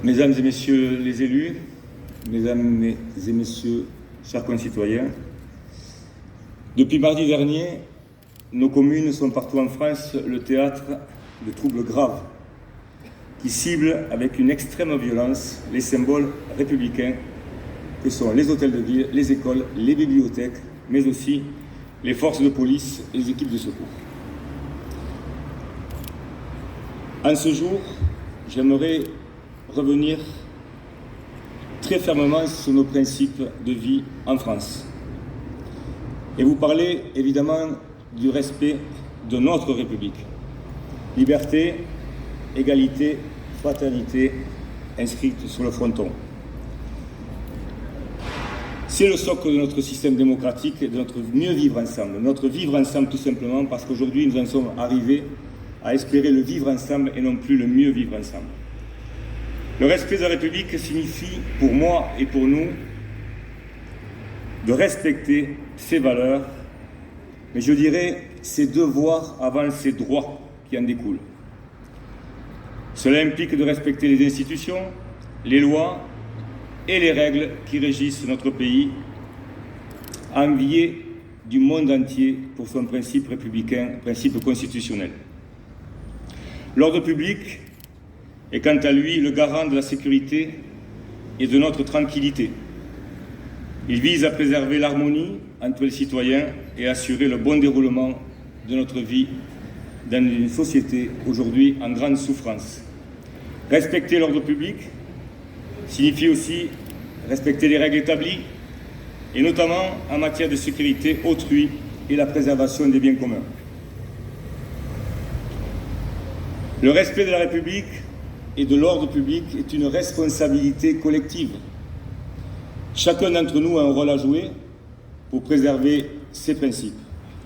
Mesdames et messieurs les élus, mesdames et messieurs, chers concitoyens, depuis mardi dernier, nos communes sont partout en France le théâtre de troubles graves qui ciblent avec une extrême violence les symboles républicains que sont les hôtels de ville, les écoles, les bibliothèques, mais aussi les forces de police et les équipes de secours. En ce jour, j'aimerais revenir très fermement sur nos principes de vie en France et vous parler évidemment du respect de notre République. Liberté, égalité, fraternité inscrites sur le fronton. C'est le socle de notre système démocratique et de notre mieux vivre ensemble. Notre vivre ensemble tout simplement parce qu'aujourd'hui nous en sommes arrivés à espérer le vivre ensemble et non plus le mieux vivre ensemble. Le respect de la République signifie pour moi et pour nous de respecter ses valeurs, mais je dirais ses devoirs avant ses droits qui en découlent. Cela implique de respecter les institutions, les lois et les règles qui régissent notre pays, envié du monde entier pour son principe républicain, principe constitutionnel. L'ordre public est quant à lui le garant de la sécurité et de notre tranquillité. Il vise à préserver l'harmonie entre les citoyens et à assurer le bon déroulement de notre vie dans une société aujourd'hui en grande souffrance. Respecter l'ordre public signifie aussi respecter les règles établies, et notamment en matière de sécurité autrui et la préservation des biens communs. Le respect de la République et de l'ordre public est une responsabilité collective. Chacun d'entre nous a un rôle à jouer pour préserver ses principes.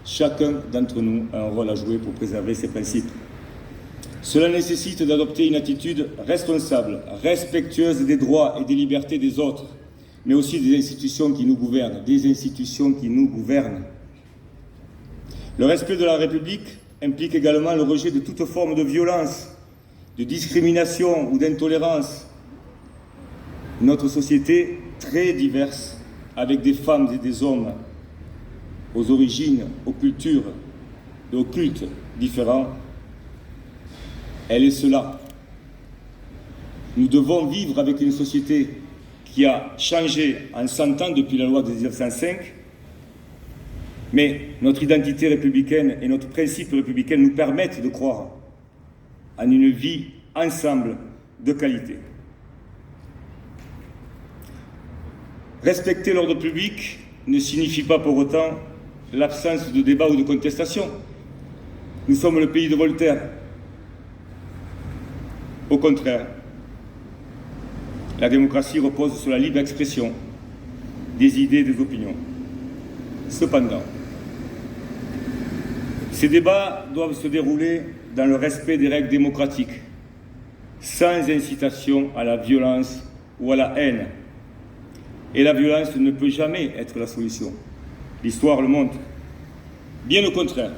Chacun d'entre nous a un rôle à jouer pour préserver ses principes. Cela nécessite d'adopter une attitude responsable, respectueuse des droits et des libertés des autres, mais aussi des institutions qui nous gouvernent, Le respect de la République implique également le rejet de toute forme de violence, de discrimination ou d'intolérance. Notre société, très diverse, avec des femmes et des hommes aux origines, aux cultures et aux cultes différents, elle est cela. Nous devons vivre avec une société qui a changé en 100 ans depuis la loi de 1905, mais notre identité républicaine et notre principe républicain nous permettent de croire en une vie ensemble de qualité. Respecter l'ordre public ne signifie pas pour autant l'absence de débat ou de contestation. Nous sommes le pays de Voltaire. Au contraire, la démocratie repose sur la libre expression des idées et des opinions. Cependant, ces débats doivent se dérouler dans le respect des règles démocratiques, sans incitation à la violence ou à la haine. Et la violence ne peut jamais être la solution. L'histoire le montre. Bien au contraire,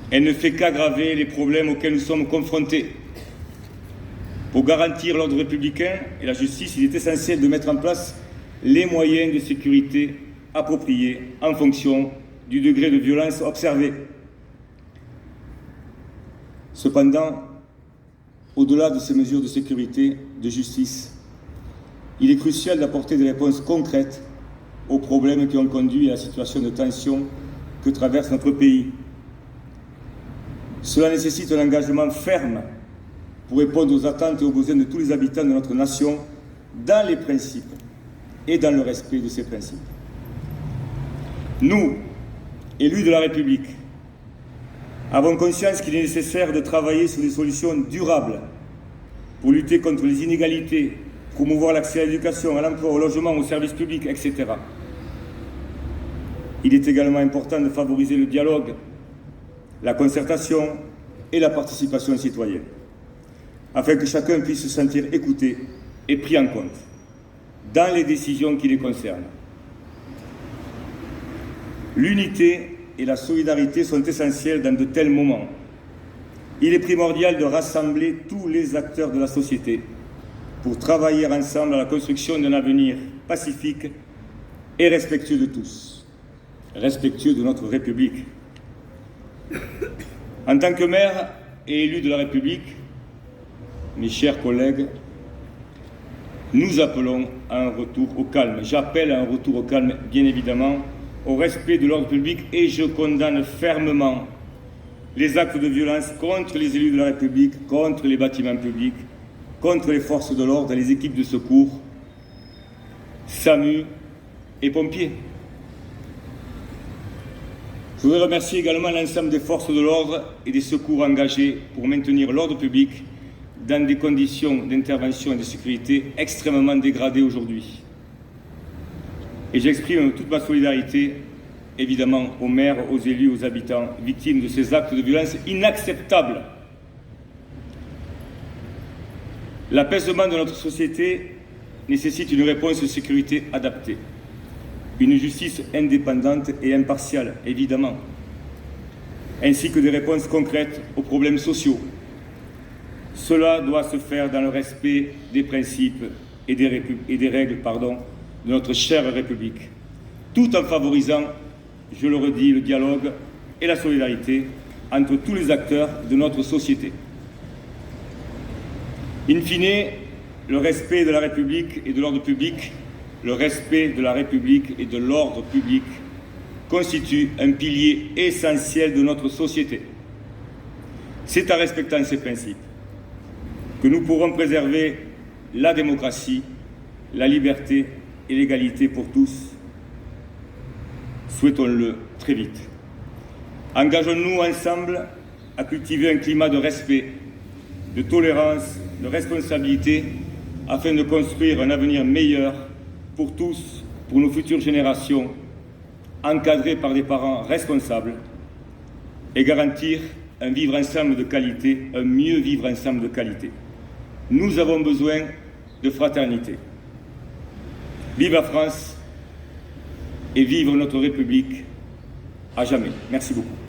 elle ne fait qu'aggraver les problèmes auxquels nous sommes confrontés. Pour garantir l'ordre républicain et la justice, il est essentiel de mettre en place les moyens de sécurité appropriés en fonction du degré de violence observé. Cependant, au-delà de ces mesures de sécurité, de justice, il est crucial d'apporter des réponses concrètes aux problèmes qui ont conduit à la situation de tension que traverse notre pays. Cela nécessite un engagement ferme pour répondre aux attentes et aux besoins de tous les habitants de notre nation dans les principes et dans le respect de ces principes. Nous, élus de la République, avons conscience qu'il est nécessaire de travailler sur des solutions durables pour lutter contre les inégalités, promouvoir l'accès à l'éducation, à l'emploi, au logement, aux services publics, etc. Il est également important de favoriser le dialogue, la concertation et la participation citoyenne, afin que chacun puisse se sentir écouté et pris en compte dans les décisions qui les concernent. L'unité et la solidarité sont essentielles dans de tels moments. Il est primordial de rassembler tous les acteurs de la société pour travailler ensemble à la construction d'un avenir pacifique et respectueux de tous, respectueux de notre République. En tant que maire et élu de la République, mes chers collègues, nous appelons à un retour au calme. J'appelle à un retour au calme, bien évidemment, au respect de l'ordre public, et je condamne fermement les actes de violence contre les élus de la République, contre les bâtiments publics, contre les forces de l'ordre, les équipes de secours, SAMU et pompiers. Je voudrais remercier également l'ensemble des forces de l'ordre et des secours engagés pour maintenir l'ordre public dans des conditions d'intervention et de sécurité extrêmement dégradées aujourd'hui. Et j'exprime toute ma solidarité, évidemment, aux maires, aux élus, aux habitants, victimes de ces actes de violence inacceptables. L'apaisement de notre société nécessite une réponse de sécurité adaptée, une justice indépendante et impartiale, évidemment, ainsi que des réponses concrètes aux problèmes sociaux. Cela doit se faire dans le respect des principes et des règles de notre chère République, tout en favorisant, je le redis, le dialogue et la solidarité entre tous les acteurs de notre société. In fine, le respect de la République et de l'ordre public, le respect de la République et de l'ordre public constitue un pilier essentiel de notre société. C'est en respectant ces principes que nous pourrons préserver la démocratie, la liberté et l'égalité pour tous. Souhaitons-le très vite. Engageons-nous ensemble à cultiver un climat de respect, de tolérance, de responsabilité, afin de construire un avenir meilleur pour tous, pour nos futures générations, encadrés par des parents responsables, et garantir un vivre ensemble de qualité, un mieux vivre ensemble de qualité. Nous avons besoin de fraternité. Vive la France et vive notre République à jamais. Merci beaucoup.